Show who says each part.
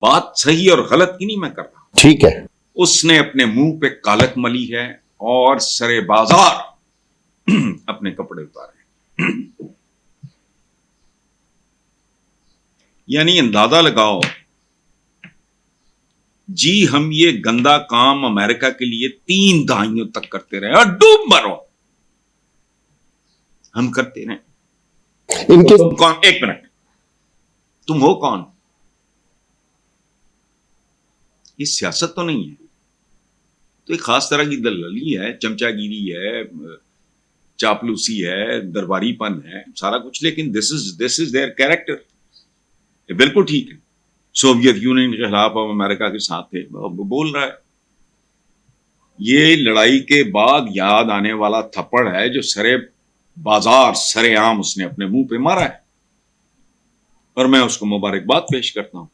Speaker 1: बात सही और गलत की नहीं मैं कर रहा,
Speaker 2: ठीक है,
Speaker 1: उसने अपने मुंह पे कालक मली है और सरे बाजार अपने कपड़े उतारे। यानी अंदाजा लगाओ जी, हम ये गंदा काम अमेरिका के लिए 3 दहाइयों तक करते रहे और डूब मरो, हम करते रहे।
Speaker 2: इनके
Speaker 1: तुम कौन, एक मिनट, तुम हो कौन? ये सियासत तो नहीं है, तो एक खास तरह की दलाली है, चमचागिरी है, चापलूसी है, दरबारीपन है, सारा कुछ, लेकिन दिस इज देयर कैरेक्टर। ये बिल्कुल ठीक है, सोवियत यूनियन के खिलाफ हम अमेरिका के साथ थे, वो बोल रहा है। ये लड़ाई के बाद याद आने वाला थप्पड़ है जो सरे बाजार सरेआम उसने अपने मुंह पे मारा है, और मैं उसको मुबारकबाद पेश करता हूं।